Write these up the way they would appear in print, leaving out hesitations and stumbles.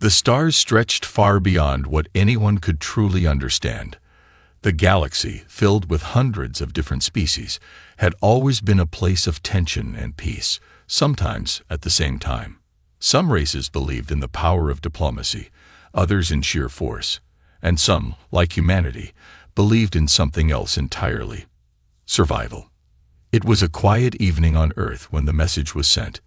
The stars stretched far beyond what anyone could truly understand. The galaxy, filled with hundreds of different species, had always been a place of tension and peace, sometimes at the same time. Some races believed in the power of diplomacy, others in sheer force, and some, like humanity, believed in something else entirely: survival. It was a quiet evening on Earth when the message was sent.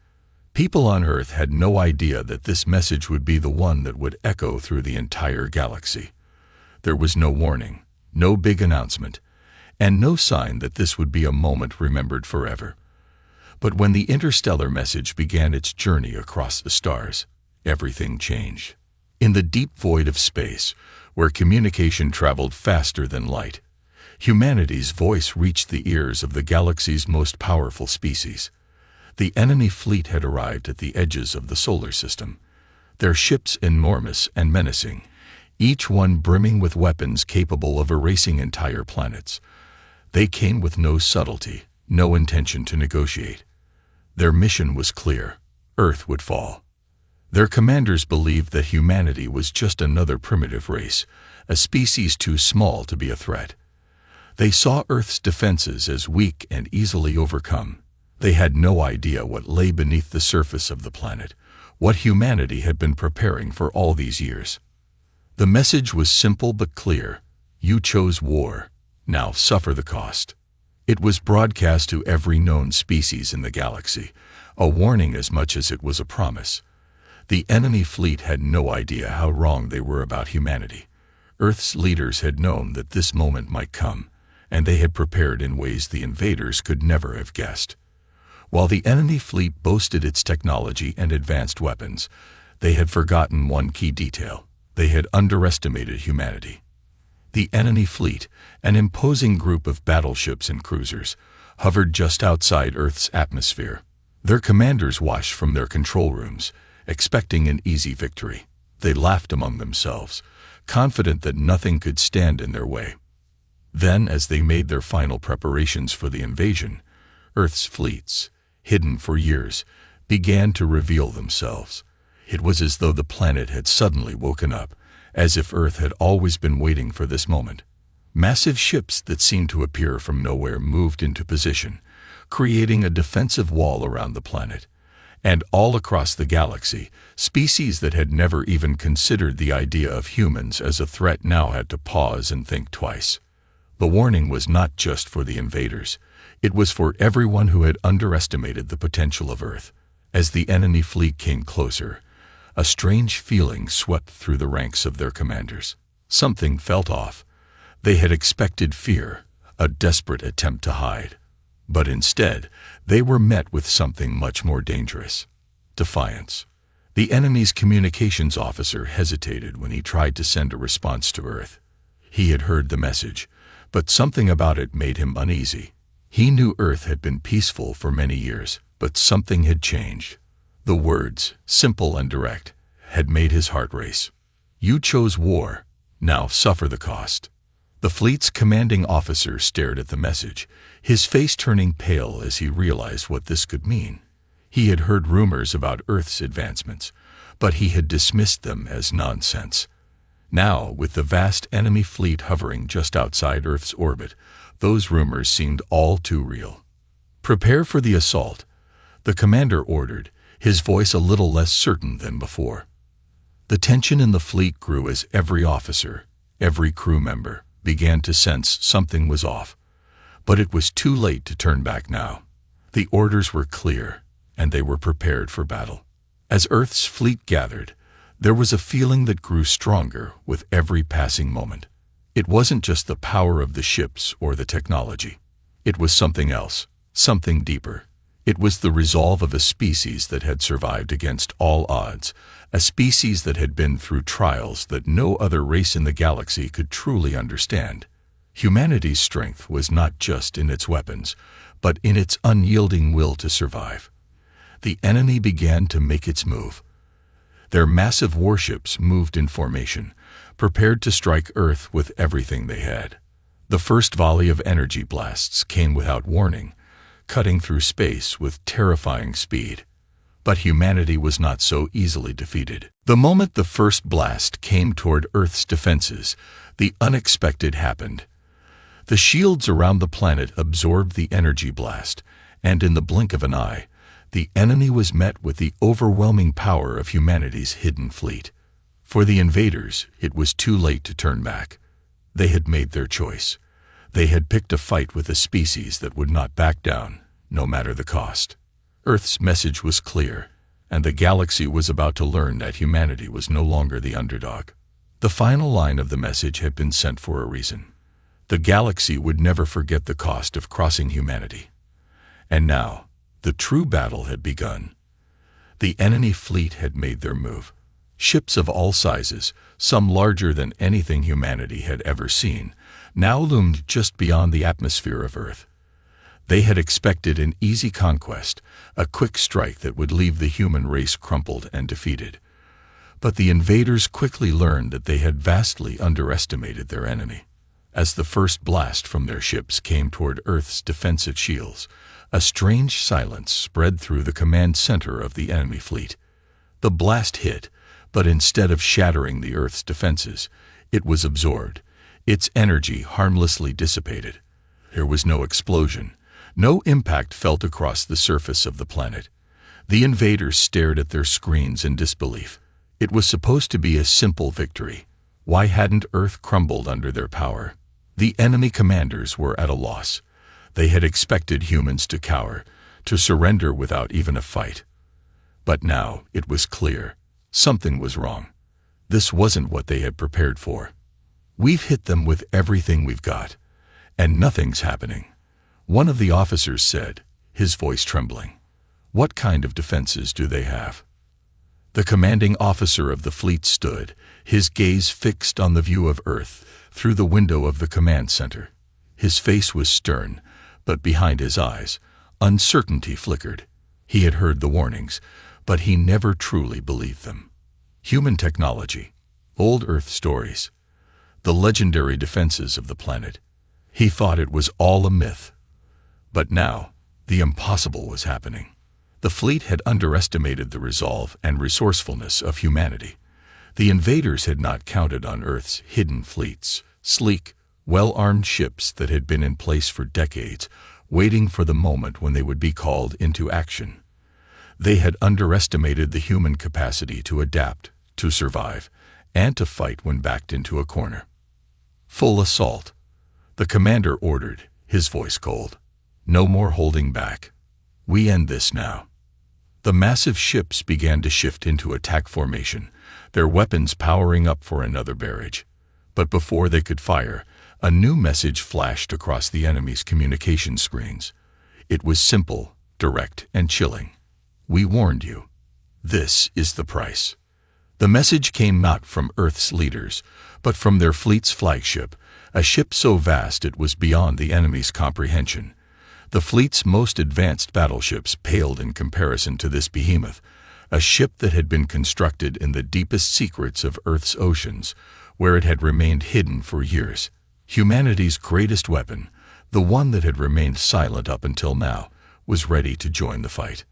People on Earth had no idea that this message would be the one that would echo through the entire galaxy. There was no warning, no big announcement, and no sign that this would be a moment remembered forever. But when the interstellar message began its journey across the stars, everything changed. In the deep void of space, where communication traveled faster than light, humanity's voice reached the ears of the galaxy's most powerful species. The enemy fleet had arrived at the edges of the solar system, their ships enormous and menacing, each one brimming with weapons capable of erasing entire planets. They came with no subtlety, no intention to negotiate. Their mission was clear: Earth would fall. Their commanders believed that humanity was just another primitive race, a species too small to be a threat. They saw Earth's defenses as weak and easily overcome. They had no idea what lay beneath the surface of the planet, what humanity had been preparing for all these years. The message was simple but clear: you chose war, now suffer the cost. It was broadcast to every known species in the galaxy, a warning as much as it was a promise. The enemy fleet had no idea how wrong they were about humanity. Earth's leaders had known that this moment might come, and they had prepared in ways the invaders could never have guessed. While the enemy fleet boasted its technology and advanced weapons, they had forgotten one key detail: they had underestimated humanity. The enemy fleet, an imposing group of battleships and cruisers, hovered just outside Earth's atmosphere. Their commanders watched from their control rooms, expecting an easy victory. They laughed among themselves, confident that nothing could stand in their way. Then, as they made their final preparations for the invasion, Earth's fleets, hidden for years, began to reveal themselves. It was as though the planet had suddenly woken up, as if Earth had always been waiting for this moment. Massive ships that seemed to appear from nowhere moved into position, creating a defensive wall around the planet. And all across the galaxy, species that had never even considered the idea of humans as a threat now had to pause and think twice. The warning was not just for the invaders. It was for everyone who had underestimated the potential of Earth. As the enemy fleet came closer, a strange feeling swept through the ranks of their commanders. Something felt off. They had expected fear, a desperate attempt to hide. But instead, they were met with something much more dangerous: defiance. The enemy's communications officer hesitated when he tried to send a response to Earth. He had heard the message, but something about it made him uneasy. He knew Earth had been peaceful for many years, but something had changed. The words, simple and direct, had made his heart race. You chose war, now suffer the cost. The fleet's commanding officer stared at the message, his face turning pale as he realized what this could mean. He had heard rumors about Earth's advancements, but he had dismissed them as nonsense. Now, with the vast enemy fleet hovering just outside Earth's orbit, those rumors seemed all too real. Prepare for the assault, the commander ordered, his voice a little less certain than before. The tension in the fleet grew as every officer, every crew member, began to sense something was off. But it was too late to turn back now. The orders were clear, and they were prepared for battle. As Earth's fleet gathered, there was a feeling that grew stronger with every passing moment. It wasn't just the power of the ships or the technology. It was something else, something deeper. It was the resolve of a species that had survived against all odds, a species that had been through trials that no other race in the galaxy could truly understand. Humanity's strength was not just in its weapons, but in its unyielding will to survive. The enemy began to make its move. Their massive warships moved in formation, prepared to strike Earth with everything they had. The first volley of energy blasts came without warning, cutting through space with terrifying speed. But humanity was not so easily defeated. The moment the first blast came toward Earth's defenses, the unexpected happened. The shields around the planet absorbed the energy blast, and in the blink of an eye, the enemy was met with the overwhelming power of humanity's hidden fleet. For the invaders, it was too late to turn back. They had made their choice. They had picked a fight with a species that would not back down, no matter the cost. Earth's message was clear, and the galaxy was about to learn that humanity was no longer the underdog. The final line of the message had been sent for a reason. The galaxy would never forget the cost of crossing humanity. And now, the true battle had begun. The enemy fleet had made their move. Ships of all sizes, some larger than anything humanity had ever seen, now loomed just beyond the atmosphere of Earth. They had expected an easy conquest, a quick strike that would leave the human race crumpled and defeated. But the invaders quickly learned that they had vastly underestimated their enemy. As the first blast from their ships came toward Earth's defensive shields, a strange silence spread through the command center of the enemy fleet. The blast hit, but instead of shattering the Earth's defenses, it was absorbed, its energy harmlessly dissipated. There was no explosion, no impact felt across the surface of the planet. The invaders stared at their screens in disbelief. It was supposed to be a simple victory. Why hadn't Earth crumbled under their power? The enemy commanders were at a loss. They had expected humans to cower, to surrender without even a fight. But now it was clear. Something was wrong. This wasn't what they had prepared for. We've hit them with everything we've got, and nothing's happening. One of the officers said, his voice trembling. What kind of defenses do they have? The commanding officer of the fleet stood, his gaze fixed on the view of Earth through the window of the command center. His face was stern, but behind his eyes, uncertainty flickered. He had heard the warnings, but he never truly believed them. Human technology, old Earth stories, the legendary defenses of the planet. He thought it was all a myth. But now, the impossible was happening. The fleet had underestimated the resolve and resourcefulness of humanity. The invaders had not counted on Earth's hidden fleets, sleek, well-armed ships that had been in place for decades, waiting for the moment when they would be called into action. They had underestimated the human capacity to adapt, to survive, and to fight when backed into a corner. Full assault. The commander ordered, his voice cold. No more holding back. We end this now. The massive ships began to shift into attack formation, their weapons powering up for another barrage. But before they could fire, a new message flashed across the enemy's communication screens. It was simple, direct, and chilling. We warned you. This is the price. The message came not from Earth's leaders, but from their fleet's flagship, a ship so vast it was beyond the enemy's comprehension. The fleet's most advanced battleships paled in comparison to this behemoth, a ship that had been constructed in the deepest secrets of Earth's oceans, where it had remained hidden for years. Humanity's greatest weapon, the one that had remained silent up until now, was ready to join the fight.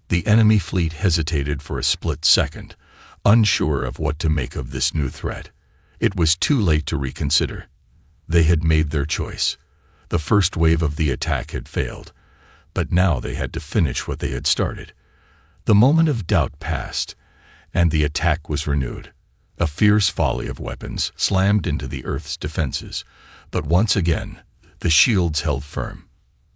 The enemy fleet hesitated for a split second, unsure of what to make of this new threat. It was too late to reconsider. They had made their choice. The first wave of the attack had failed, but now they had to finish what they had started. The moment of doubt passed, and the attack was renewed. A fierce volley of weapons slammed into the Earth's defenses, but once again, the shields held firm.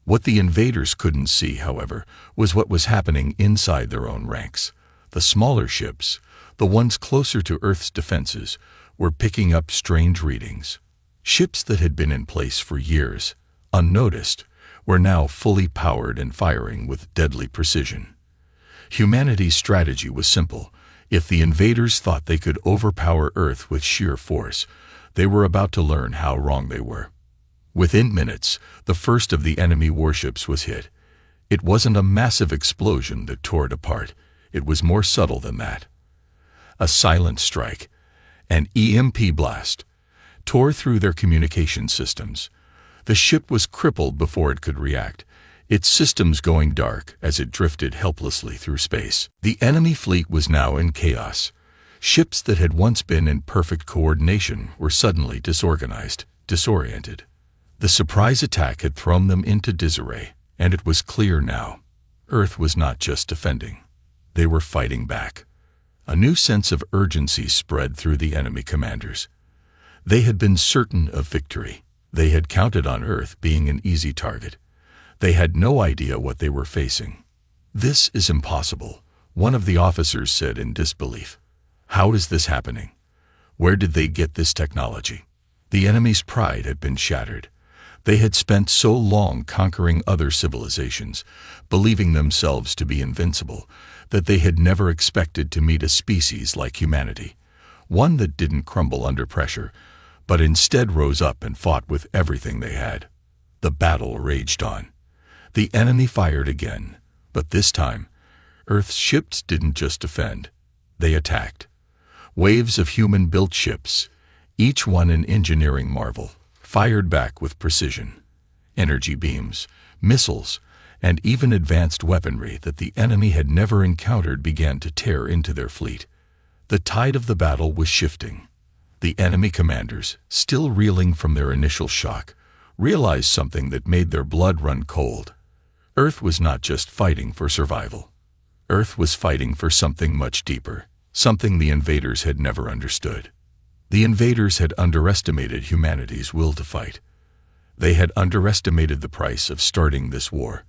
What the invaders couldn't see, however, was what was happening inside their own ranks. The smaller ships, the ones closer to Earth's defenses, were picking up strange readings. Ships that had been in place for years, unnoticed, were now fully powered and firing with deadly precision. Humanity's strategy was simple. If the invaders thought they could overpower Earth with sheer force, they were about to learn how wrong they were. Within minutes, the first of the enemy warships was hit. It wasn't a massive explosion that tore it apart. It was more subtle than that. A silent strike, an EMP blast, tore through their communication systems. The ship was crippled before it could react, its systems going dark as it drifted helplessly through space. The enemy fleet was now in chaos. Ships that had once been in perfect coordination were suddenly disorganized, disoriented. The surprise attack had thrown them into disarray, and it was clear now. Earth was not just defending. They were fighting back. A new sense of urgency spread through the enemy commanders. They had been certain of victory. They had counted on Earth being an easy target. They had no idea what they were facing. "This is impossible," one of the officers said in disbelief. "How is this happening? Where did they get this technology?" The enemy's pride had been shattered. They had spent so long conquering other civilizations, believing themselves to be invincible, that they had never expected to meet a species like humanity, one that didn't crumble under pressure, but instead rose up and fought with everything they had. The battle raged on. The enemy fired again, but this time, Earth's ships didn't just defend. They attacked. Waves of human-built ships, each one an engineering marvel, fired back with precision. Energy beams, missiles, and even advanced weaponry that the enemy had never encountered began to tear into their fleet. The tide of the battle was shifting. The enemy commanders, still reeling from their initial shock, realized something that made their blood run cold. Earth was not just fighting for survival. Earth was fighting for something much deeper, something the invaders had never understood. The invaders had underestimated humanity's will to fight. They had underestimated the price of starting this war.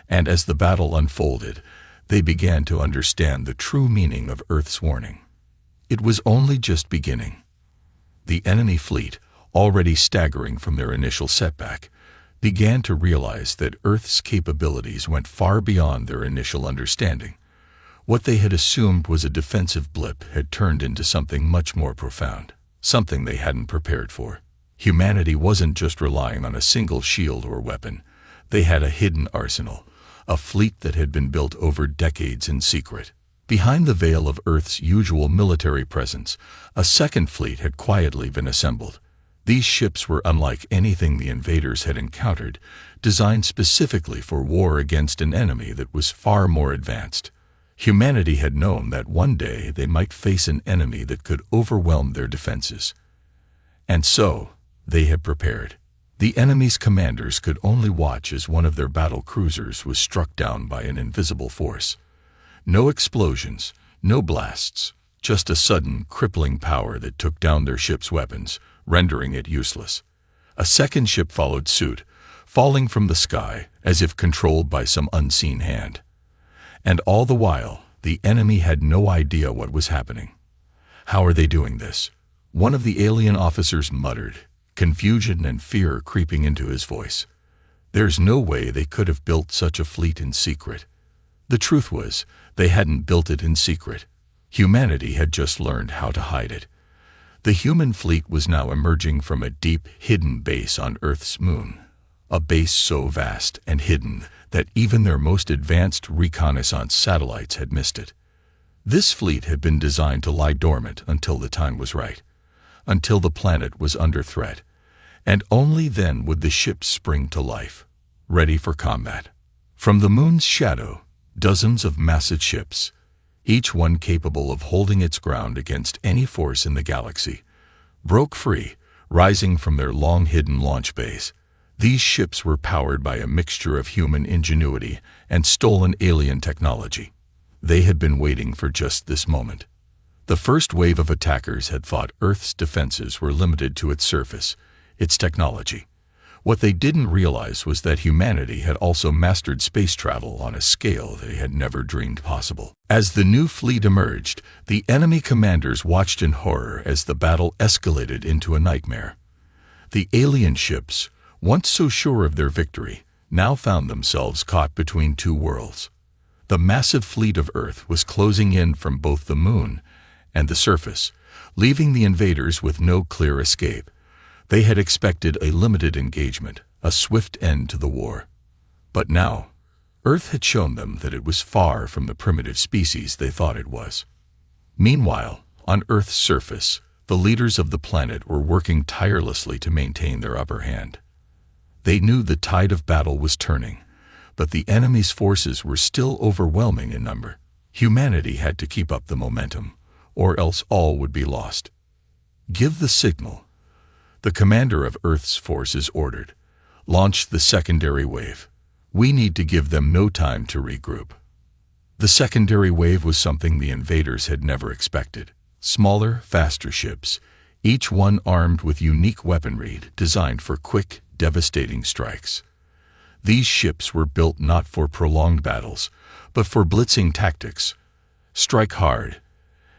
And as the battle unfolded, they began to understand the true meaning of Earth's warning. It was only just beginning. The enemy fleet, already staggering from their initial setback, began to realize that Earth's capabilities went far beyond their initial understanding. What they had assumed was a defensive blip had turned into something much more profound, something they hadn't prepared for. Humanity wasn't just relying on a single shield or weapon. They had a hidden arsenal, a fleet that had been built over decades in secret. Behind the veil of Earth's usual military presence, a second fleet had quietly been assembled. These ships were unlike anything the invaders had encountered, designed specifically for war against an enemy that was far more advanced. Humanity had known that one day they might face an enemy that could overwhelm their defenses. And so, they had prepared. The enemy's commanders could only watch as one of their battle cruisers was struck down by an invisible force. No explosions, no blasts, just a sudden, crippling power that took down their ship's weapons, rendering it useless. A second ship followed suit, falling from the sky as if controlled by some unseen hand. And all the while, the enemy had no idea what was happening. "How are they doing this?" one of the alien officers muttered, confusion and fear creeping into his voice. There's no way they could have built such a fleet in secret. The truth was, they hadn't built it in secret. Humanity had just learned how to hide it. The human fleet was now emerging from a deep, hidden base on Earth's moon. A base so vast and hidden that even their most advanced reconnaissance satellites had missed it. This fleet had been designed to lie dormant until the time was right, until the planet was under threat, and only then would the ships spring to life, ready for combat. From the moon's shadow, dozens of massive ships, each one capable of holding its ground against any force in the galaxy, broke free, rising from their long-hidden launch bays. These ships were powered by a mixture of human ingenuity and stolen alien technology. They had been waiting for just this moment. The first wave of attackers had thought Earth's defenses were limited to its surface, its technology. What they didn't realize was that humanity had also mastered space travel on a scale they had never dreamed possible. As the new fleet emerged, the enemy commanders watched in horror as the battle escalated into a nightmare. The alien ships, once so sure of their victory, now found themselves caught between two worlds. The massive fleet of Earth was closing in from both the moon and the surface, leaving the invaders with no clear escape. They had expected a limited engagement, a swift end to the war. But now, Earth had shown them that it was far from the primitive species they thought it was. Meanwhile, on Earth's surface, the leaders of the planet were working tirelessly to maintain their upper hand. They knew the tide of battle was turning, but the enemy's forces were still overwhelming in number. Humanity had to keep up the momentum, or else all would be lost. "Give the signal." The commander of Earth's forces ordered. "Launch the secondary wave. We need to give them no time to regroup." The secondary wave was something the invaders had never expected. Smaller, faster ships, each one armed with unique weaponry designed for quick, devastating strikes. These ships were built not for prolonged battles, but for blitzing tactics. Strike hard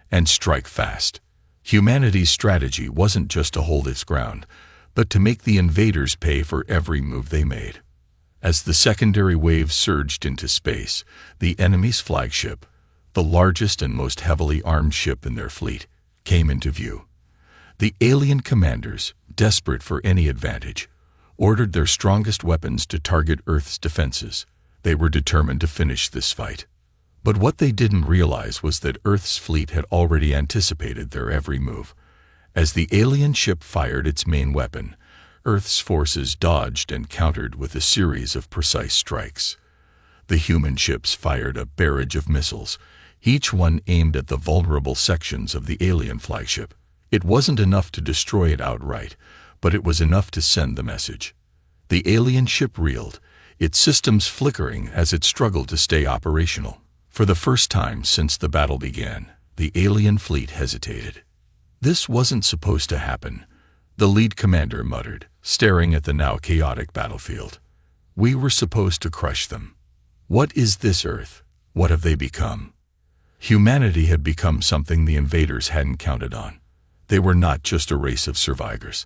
and strike fast. Humanity's strategy wasn't just to hold its ground, but to make the invaders pay for every move they made. As the secondary wave surged into space, the enemy's flagship, the largest and most heavily armed ship in their fleet, came into view. The alien commanders, desperate for any advantage, ordered their strongest weapons to target Earth's defenses. They were determined to finish this fight. But what they didn't realize was that Earth's fleet had already anticipated their every move. As the alien ship fired its main weapon, Earth's forces dodged and countered with a series of precise strikes. The human ships fired a barrage of missiles, each one aimed at the vulnerable sections of the alien flagship. It wasn't enough to destroy it outright, but it was enough to send the message. The alien ship reeled, its systems flickering as it struggled to stay operational. For the first time since the battle began, the alien fleet hesitated. "This wasn't supposed to happen," the lead commander muttered, staring at the now chaotic battlefield. "We were supposed to crush them. What is this Earth? What have they become?" Humanity had become something the invaders hadn't counted on. They were not just a race of survivors.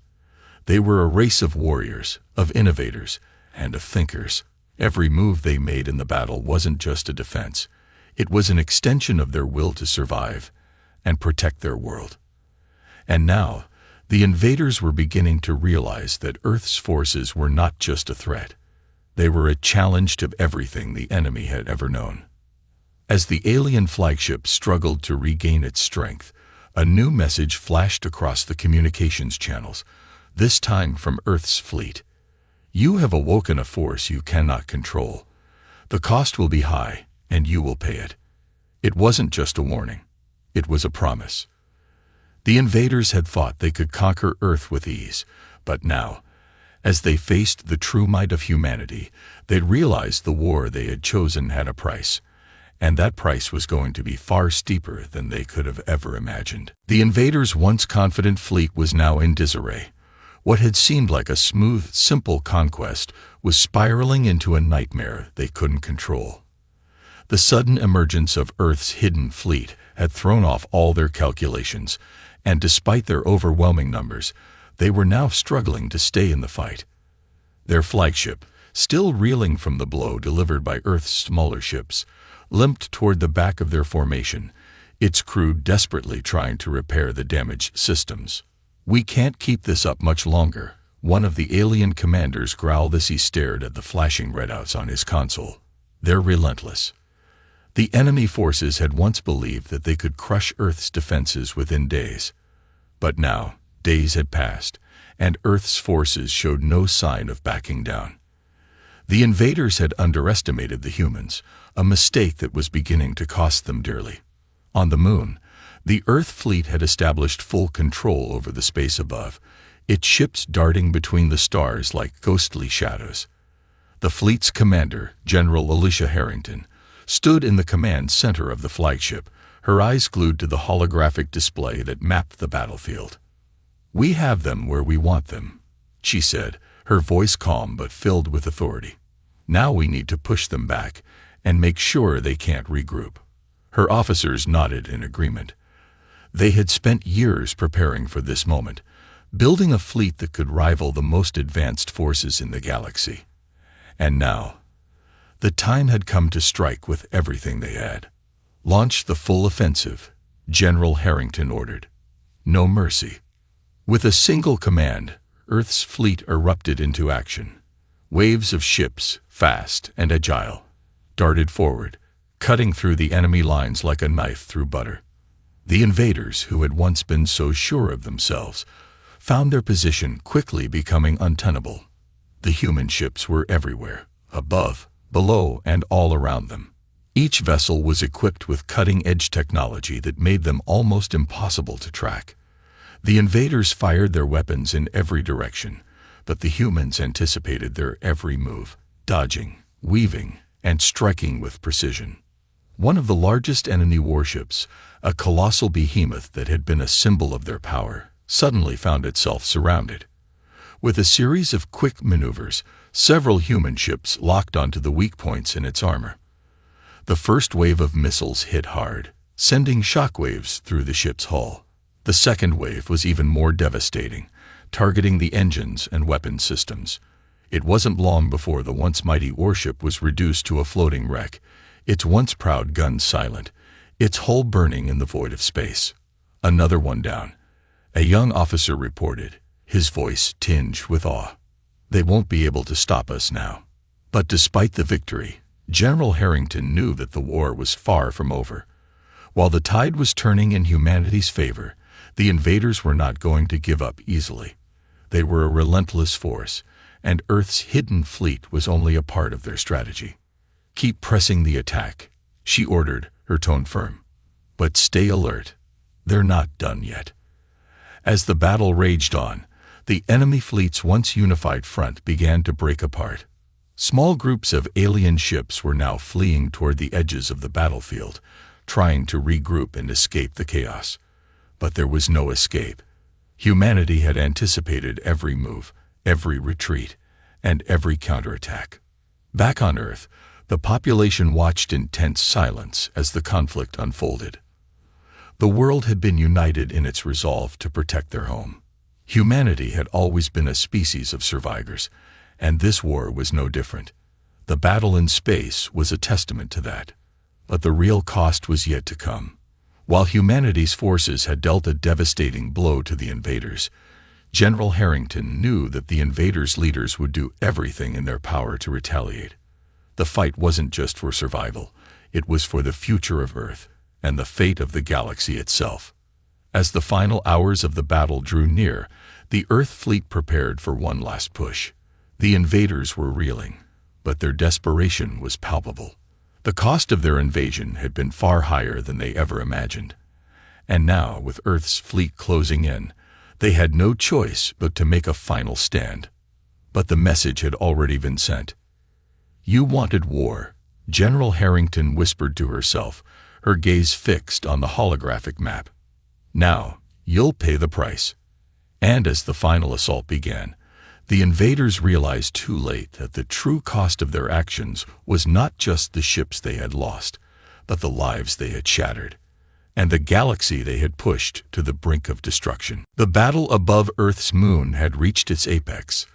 They were a race of warriors, of innovators, and of thinkers. Every move they made in the battle wasn't just a defense. It was an extension of their will to survive and protect their world. And now, the invaders were beginning to realize that Earth's forces were not just a threat. They were a challenge to everything the enemy had ever known. As the alien flagship struggled to regain its strength, a new message flashed across the communications channels, this time from Earth's fleet. "You have awoken a force you cannot control. The cost will be high, and you will pay it." It wasn't just a warning. It was a promise. The invaders had thought they could conquer Earth with ease, but now, as they faced the true might of humanity, they'd realized the war they had chosen had a price, and that price was going to be far steeper than they could have ever imagined. The invaders' once confident fleet was now in disarray. What had seemed like a smooth, simple conquest was spiraling into a nightmare they couldn't control. The sudden emergence of Earth's hidden fleet had thrown off all their calculations, and despite their overwhelming numbers, they were now struggling to stay in the fight. Their flagship, still reeling from the blow delivered by Earth's smaller ships, limped toward the back of their formation, its crew desperately trying to repair the damaged systems. "We can't keep this up much longer," one of the alien commanders growled as he stared at the flashing readouts on his console. "They're relentless." The enemy forces had once believed that they could crush Earth's defenses within days. But now, days had passed, and Earth's forces showed no sign of backing down. The invaders had underestimated the humans, a mistake that was beginning to cost them dearly. On the moon, the Earth fleet had established full control over the space above, its ships darting between the stars like ghostly shadows. The fleet's commander, General Alicia Harrington, stood in the command center of the flagship, her eyes glued to the holographic display that mapped the battlefield. "We have them where we want them," she said, her voice calm but filled with authority. "Now we need to push them back and make sure they can't regroup." Her officers nodded in agreement. They had spent years preparing for this moment, building a fleet that could rival the most advanced forces in the galaxy. And now, the time had come to strike with everything they had. "Launch the full offensive," General Harrington ordered. "No mercy." With a single command, Earth's fleet erupted into action. Waves of ships, fast and agile, darted forward, cutting through the enemy lines like a knife through butter. The invaders, who had once been so sure of themselves, found their position quickly becoming untenable. The human ships were everywhere, above, below, and all around them. Each vessel was equipped with cutting-edge technology that made them almost impossible to track. The invaders fired their weapons in every direction, but the humans anticipated their every move, dodging, weaving, and striking with precision. One of the largest enemy warships, a colossal behemoth that had been a symbol of their power, suddenly found itself surrounded. With a series of quick maneuvers, several human ships locked onto the weak points in its armor. The first wave of missiles hit hard, sending shockwaves through the ship's hull. The second wave was even more devastating, targeting the engines and weapon systems. It wasn't long before the once mighty warship was reduced to a floating wreck, its once proud guns silent, its hull burning in the void of space. Another one down. A young officer reported, his voice tinged with awe. "They won't be able to stop us now." But despite the victory, General Harrington knew that the war was far from over. While the tide was turning in humanity's favor, the invaders were not going to give up easily. They were a relentless force, and Earth's hidden fleet was only a part of their strategy. "Keep pressing the attack," she ordered, her tone firm. "But stay alert. They're not done yet." As the battle raged on, the enemy fleet's once unified front began to break apart. Small groups of alien ships were now fleeing toward the edges of the battlefield, trying to regroup and escape the chaos. But there was no escape. Humanity had anticipated every move, every retreat, and every counterattack. Back on Earth, the population watched in tense silence as the conflict unfolded. The world had been united in its resolve to protect their home. Humanity had always been a species of survivors, and this war was no different. The battle in space was a testament to that. But the real cost was yet to come. While humanity's forces had dealt a devastating blow to the invaders, General Harrington knew that the invaders' leaders would do everything in their power to retaliate. The fight wasn't just for survival, it was for the future of Earth and the fate of the galaxy itself. As the final hours of the battle drew near, the Earth fleet prepared for one last push. The invaders were reeling, but their desperation was palpable. The cost of their invasion had been far higher than they ever imagined. And now, with Earth's fleet closing in, they had no choice but to make a final stand. But the message had already been sent. "You wanted war," General Harrington whispered to herself, her gaze fixed on the holographic map. "Now, you'll pay the price." And as the final assault began, the invaders realized too late that the true cost of their actions was not just the ships they had lost, but the lives they had shattered, and the galaxy they had pushed to the brink of destruction. The battle above Earth's moon had reached its apex.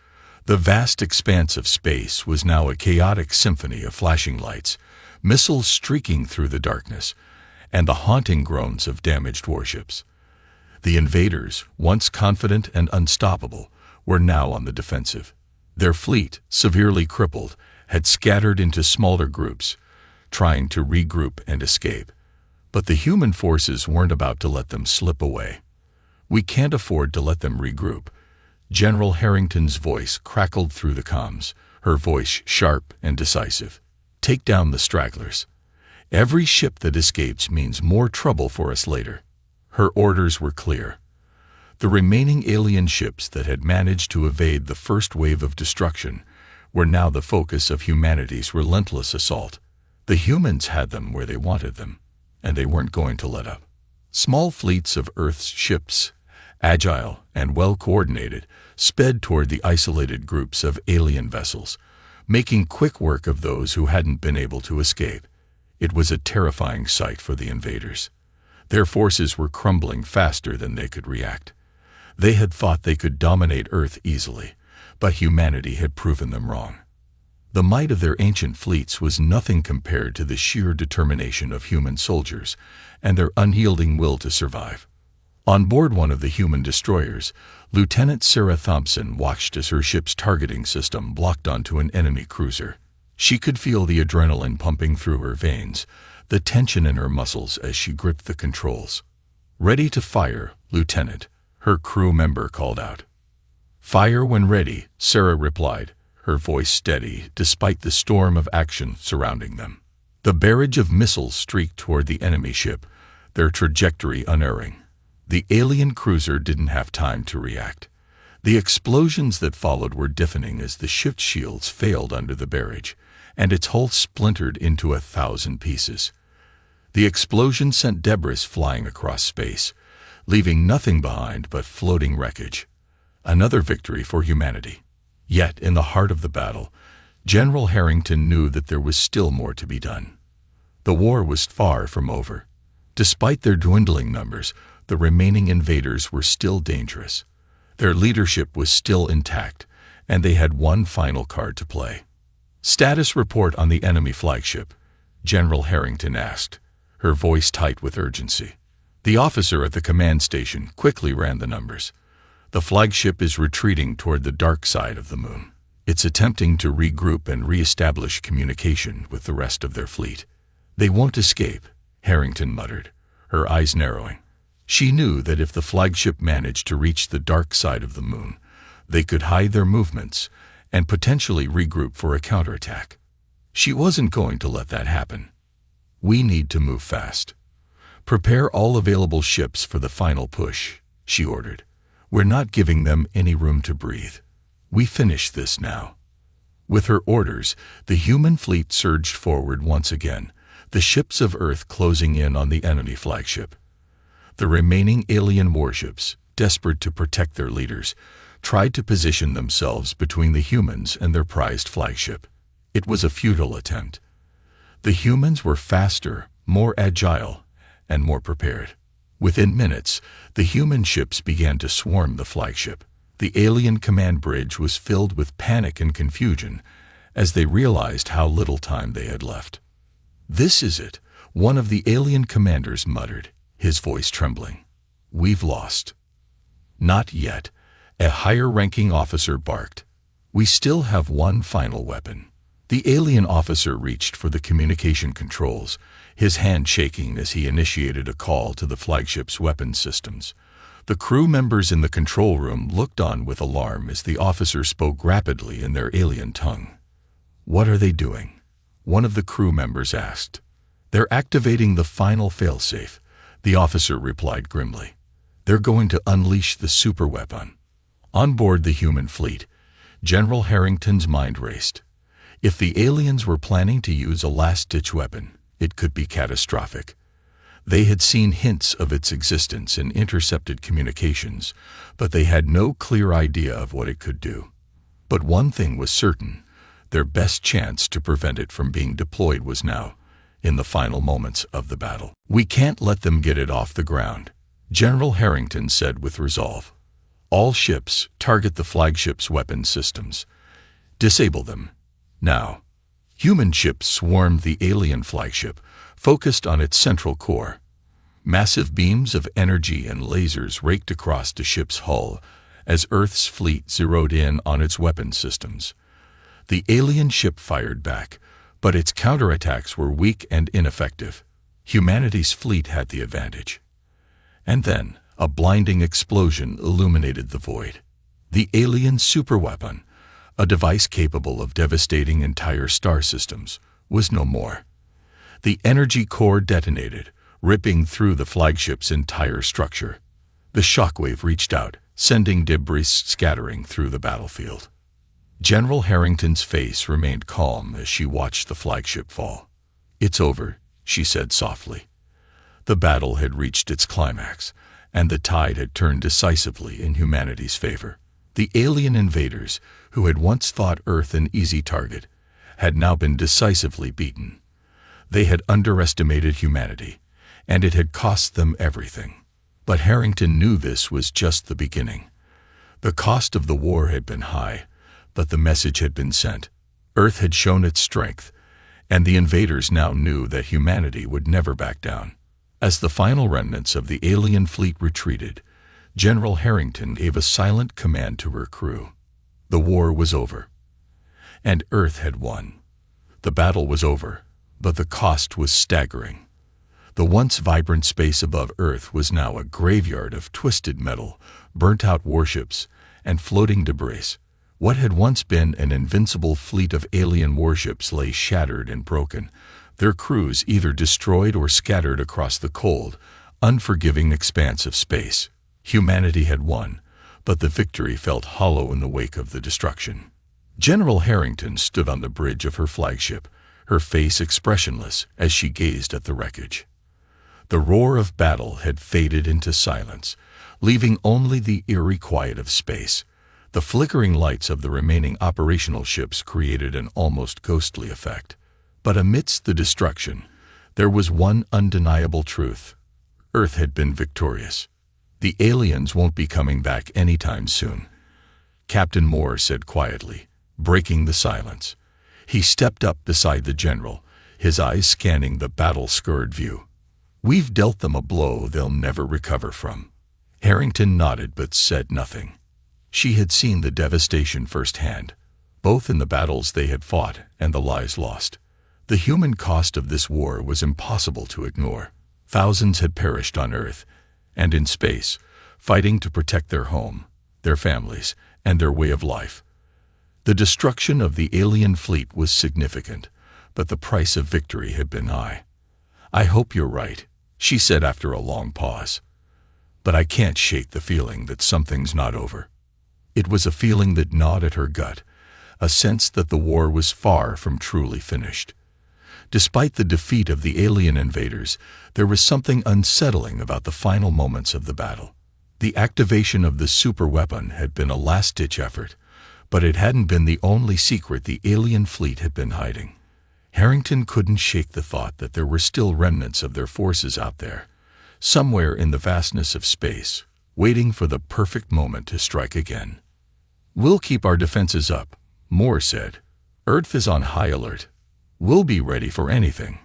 The vast expanse of space was now a chaotic symphony of flashing lights, missiles streaking through the darkness, and the haunting groans of damaged warships. The invaders, once confident and unstoppable, were now on the defensive. Their fleet, severely crippled, had scattered into smaller groups, trying to regroup and escape. But the human forces weren't about to let them slip away. "We can't afford to let them regroup." General Harrington's voice crackled through the comms, her voice sharp and decisive. "Take down the stragglers. Every ship that escapes means more trouble for us later." Her orders were clear. The remaining alien ships that had managed to evade the first wave of destruction were now the focus of humanity's relentless assault. The humans had them where they wanted them, and they weren't going to let up. Small fleets of Earth's ships, agile and well-coordinated, sped toward the isolated groups of alien vessels, making quick work of those who hadn't been able to escape. It was a terrifying sight for the invaders. Their forces were crumbling faster than they could react. They had thought they could dominate Earth easily, but humanity had proven them wrong. The might of their ancient fleets was nothing compared to the sheer determination of human soldiers and their unyielding will to survive. On board one of the human destroyers, Lieutenant Sarah Thompson watched as her ship's targeting system blocked onto an enemy cruiser. She could feel the adrenaline pumping through her veins, the tension in her muscles as she gripped the controls. "Ready to fire, Lieutenant," her crew member called out. "Fire when ready," Sarah replied, her voice steady despite the storm of action surrounding them. The barrage of missiles streaked toward the enemy ship, their trajectory unerring. The alien cruiser didn't have time to react. The explosions that followed were deafening as the ship's shields failed under the barrage, and its hull splintered into 1,000 pieces. The explosion sent debris flying across space, leaving nothing behind but floating wreckage. Another victory for humanity. Yet, in the heart of the battle, General Harrington knew that there was still more to be done. The war was far from over. Despite their dwindling numbers, the remaining invaders were still dangerous. Their leadership was still intact, and they had one final card to play. "Status report on the enemy flagship," General Harrington asked, her voice tight with urgency. The officer at the command station quickly ran the numbers. "The flagship is retreating toward the dark side of the moon. It's attempting to regroup and re-establish communication with the rest of their fleet." "They won't escape," Harrington muttered, her eyes narrowing. She knew that if the flagship managed to reach the dark side of the moon, they could hide their movements and potentially regroup for a counterattack. She wasn't going to let that happen. "We need to move fast. Prepare all available ships for the final push," she ordered. "We're not giving them any room to breathe. We finish this now." With her orders, the human fleet surged forward once again, the ships of Earth closing in on the enemy flagship. The remaining alien warships, desperate to protect their leaders, tried to position themselves between the humans and their prized flagship. It was a futile attempt. The humans were faster, more agile, and more prepared. Within minutes, the human ships began to swarm the flagship. The alien command bridge was filled with panic and confusion as they realized how little time they had left. "This is it," one of the alien commanders muttered, his voice trembling. "We've lost." "Not yet," a higher-ranking officer barked. "We still have one final weapon." The alien officer reached for the communication controls, his hand shaking as he initiated a call to the flagship's weapons systems. The crew members in the control room looked on with alarm as the officer spoke rapidly in their alien tongue. "What are they doing?" one of the crew members asked. "They're activating the final failsafe," the officer replied grimly. "They're going to unleash the superweapon." On board the human fleet, General Harrington's mind raced. If the aliens were planning to use a last-ditch weapon, it could be catastrophic. They had seen hints of its existence in intercepted communications, but they had no clear idea of what it could do. But one thing was certain: their best chance to prevent it from being deployed was now, in the final moments of the battle. "We can't let them get it off the ground," General Harrington said with resolve. "All ships target the flagship's weapon systems. Disable them. Now." Human ships swarmed the alien flagship, focused on its central core. Massive beams of energy and lasers raked across the ship's hull as Earth's fleet zeroed in on its weapon systems. The alien ship fired back, but its counterattacks were weak and ineffective. Humanity's fleet had the advantage. And then, a blinding explosion illuminated the void. The alien superweapon, a device capable of devastating entire star systems, was no more. The energy core detonated, ripping through the flagship's entire structure. The shockwave reached out, sending debris scattering through the battlefield. General Harrington's face remained calm as she watched the flagship fall. "It's over," she said softly. The battle had reached its climax, and the tide had turned decisively in humanity's favor. The alien invaders, who had once thought Earth an easy target, had now been decisively beaten. They had underestimated humanity, and it had cost them everything. But Harrington knew this was just the beginning. The cost of the war had been high, but the message had been sent. Earth had shown its strength, and the invaders now knew that humanity would never back down. As the final remnants of the alien fleet retreated, General Harrington gave a silent command to her crew. The war was over, and Earth had won. The battle was over, but the cost was staggering. The once vibrant space above Earth was now a graveyard of twisted metal, burnt-out warships, and floating debris, What had once been an invincible fleet of alien warships lay shattered and broken, their crews either destroyed or scattered across the cold, unforgiving expanse of space. Humanity had won, but the victory felt hollow in the wake of the destruction. General Harrington stood on the bridge of her flagship, her face expressionless as she gazed at the wreckage. The roar of battle had faded into silence, leaving only the eerie quiet of space. The flickering lights of the remaining operational ships created an almost ghostly effect. But amidst the destruction, there was one undeniable truth. Earth had been victorious. The aliens won't be coming back anytime soon, Captain Moore said quietly, breaking the silence. He stepped up beside the general, his eyes scanning the battle-scarred view. We've dealt them a blow they'll never recover from. Harrington nodded but said nothing. She had seen the devastation firsthand, both in the battles they had fought and the lives lost. The human cost of this war was impossible to ignore. Thousands had perished on Earth and in space, fighting to protect their home, their families, and their way of life. The destruction of the alien fleet was significant, but the price of victory had been high. I hope you're right, she said after a long pause. But I can't shake the feeling that something's not over. It was a feeling that gnawed at her gut, a sense that the war was far from truly finished. Despite the defeat of the alien invaders, there was something unsettling about the final moments of the battle. The activation of the superweapon had been a last-ditch effort, but it hadn't been the only secret the alien fleet had been hiding. Harrington couldn't shake the thought that there were still remnants of their forces out there, somewhere in the vastness of space, waiting for the perfect moment to strike again. We'll keep our defenses up, Moore said. Earth is on high alert. We'll be ready for anything.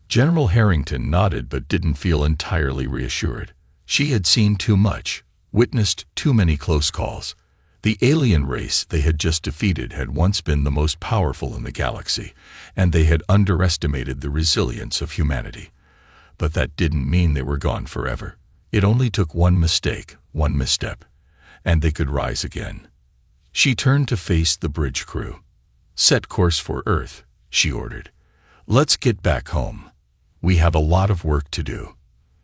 General Harrington nodded but didn't feel entirely reassured. She had seen too much, witnessed too many close calls. The alien race they had just defeated had once been the most powerful in the galaxy, and they had underestimated the resilience of humanity. But that didn't mean they were gone forever. It only took one mistake, one misstep, and they could rise again. She turned to face the bridge crew. Set course for Earth, she ordered. Let's get back home. We have a lot of work to do.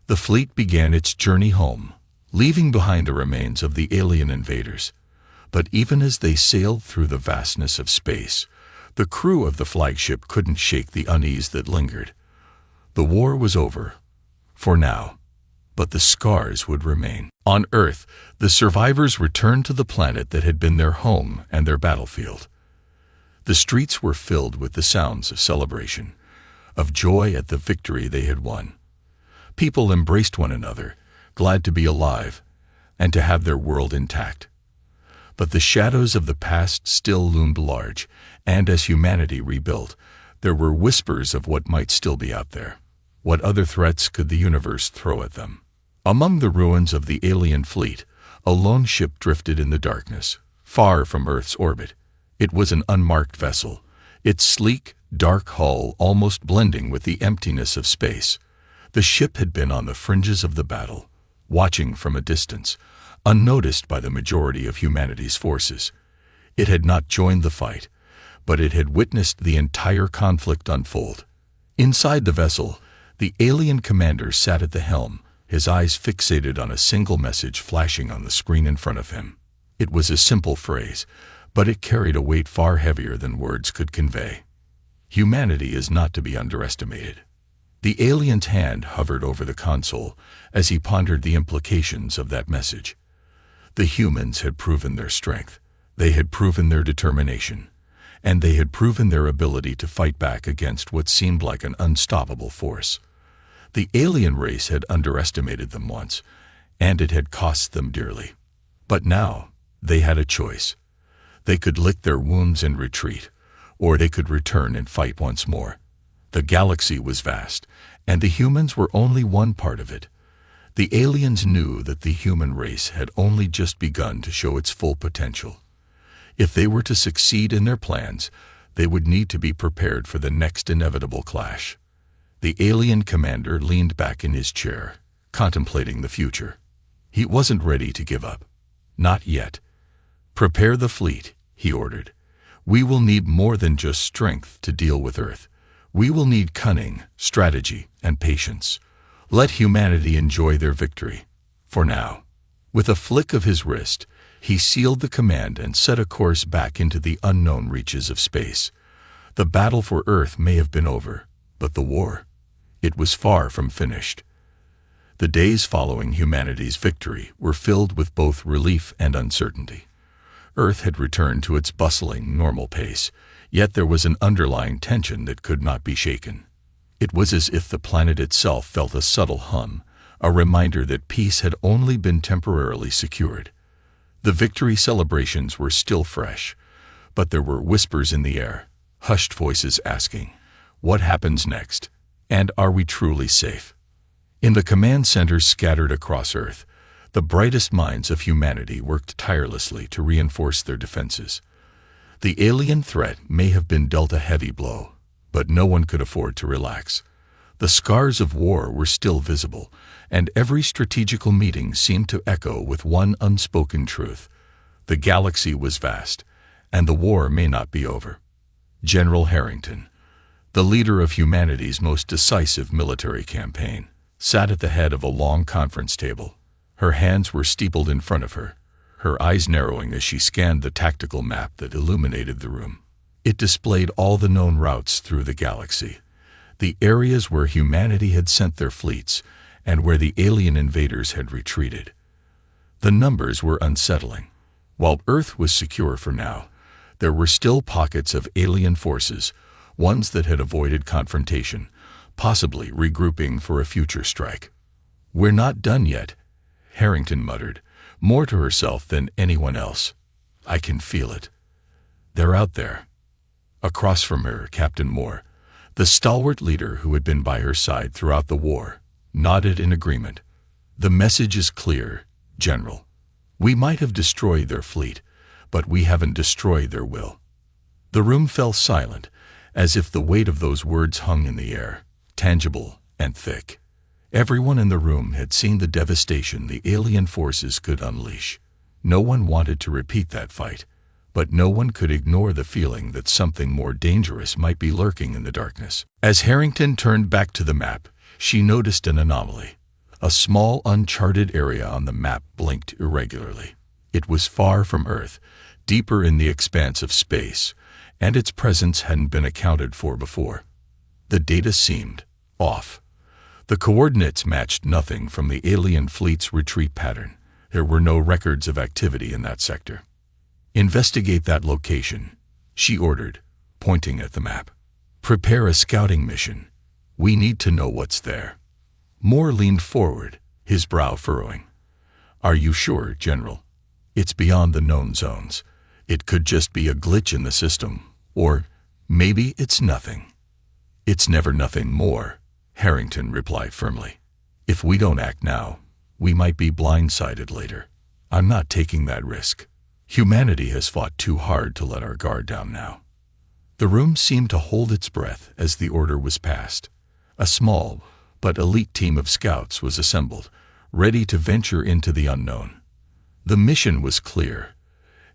The fleet began its journey home, leaving behind the remains of the alien invaders. But even as they sailed through the vastness of space, the crew of the flagship couldn't shake the unease that lingered. The war was over, for now, but the scars would remain. On Earth, the survivors returned to the planet that had been their home and their battlefield. The streets were filled with the sounds of celebration, of joy at the victory they had won. People embraced one another, glad to be alive and to have their world intact. But the shadows of the past still loomed large, and as humanity rebuilt, there were whispers of what might still be out there. What other threats could the universe throw at them? Among the ruins of the alien fleet, a lone ship drifted in the darkness, far from Earth's orbit. It was an unmarked vessel, its sleek, dark hull almost blending with the emptiness of space. The ship had been on the fringes of the battle, watching from a distance, unnoticed by the majority of humanity's forces. It had not joined the fight, but it had witnessed the entire conflict unfold. Inside the vessel, the alien commander sat at the helm, his eyes fixated on a single message flashing on the screen in front of him. It was a simple phrase, but it carried a weight far heavier than words could convey. Humanity is not to be underestimated. The alien's hand hovered over the console as he pondered the implications of that message. The humans had proven their strength, they had proven their determination, and they had proven their ability to fight back against what seemed like an unstoppable force. The alien race had underestimated them once, and it had cost them dearly. But now, they had a choice. They could lick their wounds and retreat, or they could return and fight once more. The galaxy was vast, and the humans were only one part of it. The aliens knew that the human race had only just begun to show its full potential. If they were to succeed in their plans, they would need to be prepared for the next inevitable clash. The alien commander leaned back in his chair, contemplating the future. He wasn't ready to give up. Not yet. Prepare the fleet, he ordered. "We will need more than just strength to deal with Earth. We will need cunning, strategy, and patience. Let humanity enjoy their victory. For now." With a flick of his wrist, he sealed the command and set a course back into the unknown reaches of space. The battle for Earth may have been over, but the war, it was far from finished. The days following humanity's victory were filled with both relief and uncertainty. Earth had returned to its bustling, normal pace, yet there was an underlying tension that could not be shaken. It was as if the planet itself felt a subtle hum, a reminder that peace had only been temporarily secured. The victory celebrations were still fresh, but there were whispers in the air, hushed voices asking, "What happens next? And are we truly safe?" In the command centers scattered across Earth, the brightest minds of humanity worked tirelessly to reinforce their defenses. The alien threat may have been dealt a heavy blow, but no one could afford to relax. The scars of war were still visible, and every strategical meeting seemed to echo with one unspoken truth. The galaxy was vast, and the war may not be over. General Harrington, the leader of humanity's most decisive military campaign, sat at the head of a long conference table. Her hands were steepled in front of her, her eyes narrowing as she scanned the tactical map that illuminated the room. It displayed all the known routes through the galaxy, the areas where humanity had sent their fleets and where the alien invaders had retreated. The numbers were unsettling. While Earth was secure for now, there were still pockets of alien forces, ones that had avoided confrontation, possibly regrouping for a future strike. "We're not done yet," Harrington muttered, more to herself than anyone else. "I can feel it. They're out there." Across from her, Captain Moore, the stalwart leader who had been by her side throughout the war, nodded in agreement. "The message is clear, General. We might have destroyed their fleet, but we haven't destroyed their will." The room fell silent, as if the weight of those words hung in the air, tangible and thick. Everyone in the room had seen the devastation the alien forces could unleash. No one wanted to repeat that fight, but no one could ignore the feeling that something more dangerous might be lurking in the darkness. As Harrington turned back to the map, she noticed an anomaly. A small, uncharted area on the map blinked irregularly. It was far from Earth, deeper in the expanse of space, and its presence hadn't been accounted for before. The data seemed off. The coordinates matched nothing from the alien fleet's retreat pattern. There were no records of activity in that sector. "Investigate that location," she ordered, pointing at the map. "Prepare a scouting mission. We need to know what's there." Moore leaned forward, his brow furrowing. "Are you sure, General? It's beyond the known zones. It could just be a glitch in the system, or maybe it's nothing." "It's never nothing more," Harrington replied firmly. "If we don't act now, we might be blindsided later. I'm not taking that risk. Humanity has fought too hard to let our guard down now." The room seemed to hold its breath as the order was passed. A small but elite team of scouts was assembled, ready to venture into the unknown. The mission was clear: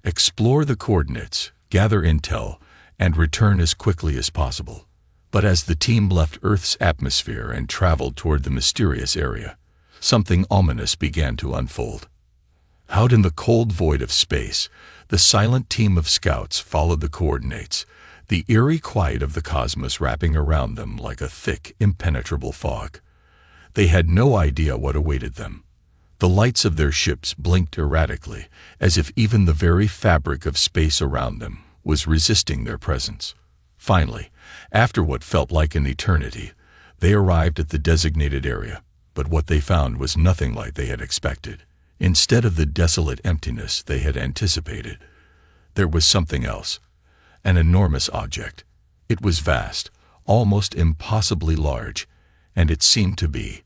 explore the coordinates, gather intel, and return as quickly as possible. But as the team left Earth's atmosphere and traveled toward the mysterious area, something ominous began to unfold. Out in the cold void of space, the silent team of scouts followed the coordinates, the eerie quiet of the cosmos wrapping around them like a thick, impenetrable fog. They had no idea what awaited them. The lights of their ships blinked erratically, as if even the very fabric of space around them was resisting their presence. Finally, after what felt like an eternity, they arrived at the designated area, but what they found was nothing like they had expected. Instead of the desolate emptiness they had anticipated, there was something else, an enormous object. It was vast, almost impossibly large, and it seemed to be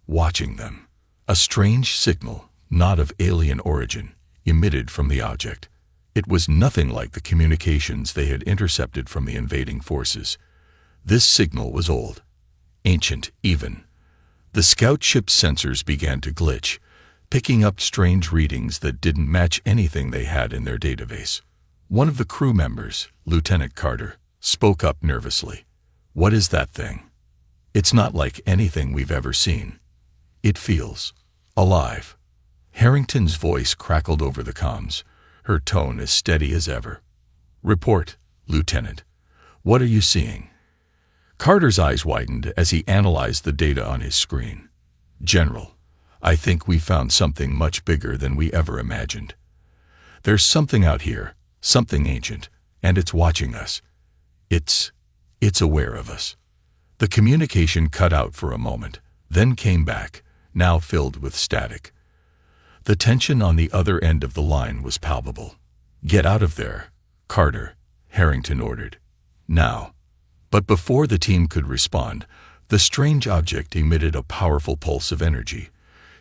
watching them. A strange signal, not of alien origin, emitted from the object. It was nothing like the communications they had intercepted from the invading forces. This signal was old, ancient even. The scout ship's sensors began to glitch, picking up strange readings that didn't match anything they had in their database. One of the crew members, Lieutenant Carter, spoke up nervously. "What is that thing? It's not like anything we've ever seen. It feels alive." Harrington's voice crackled over the comms, her tone as steady as ever. "Report, Lieutenant. What are you seeing?" Carter's eyes widened as he analyzed the data on his screen. "General, I think we found something much bigger than we ever imagined. There's something out here, something ancient, and it's watching us. It's aware of us." The communication cut out for a moment, then came back, now filled with static. The tension on the other end of the line was palpable. "Get out of there, Carter," Harrington ordered. "Now." But before the team could respond, the strange object emitted a powerful pulse of energy,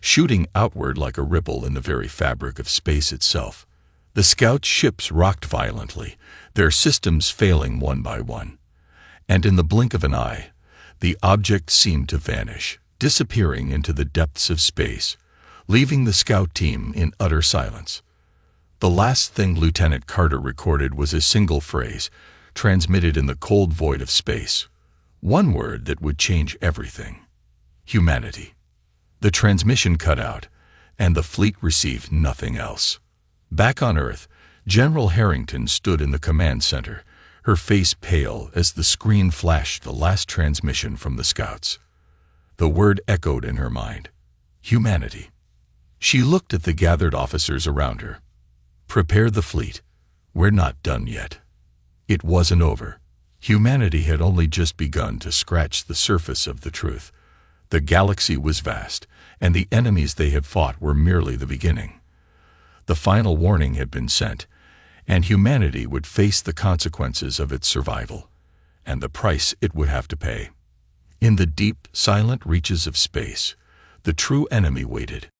shooting outward like a ripple in the very fabric of space itself. The scout ships rocked violently, their systems failing one by one. And in the blink of an eye, the object seemed to vanish, disappearing into the depths of space, leaving the scout team in utter silence. The last thing Lieutenant Carter recorded was a single phrase, transmitted in the cold void of space. One word that would change everything. Humanity. The transmission cut out, and the fleet received nothing else. Back on Earth, General Harrington stood in the command center, her face pale as the screen flashed the last transmission from the scouts. The word echoed in her mind. Humanity. She looked at the gathered officers around her. "Prepare the fleet. We're not done yet." It wasn't over. Humanity had only just begun to scratch the surface of the truth. The galaxy was vast, and the enemies they had fought were merely the beginning. The final warning had been sent, and humanity would face the consequences of its survival, and the price it would have to pay. In the deep, silent reaches of space, the true enemy waited.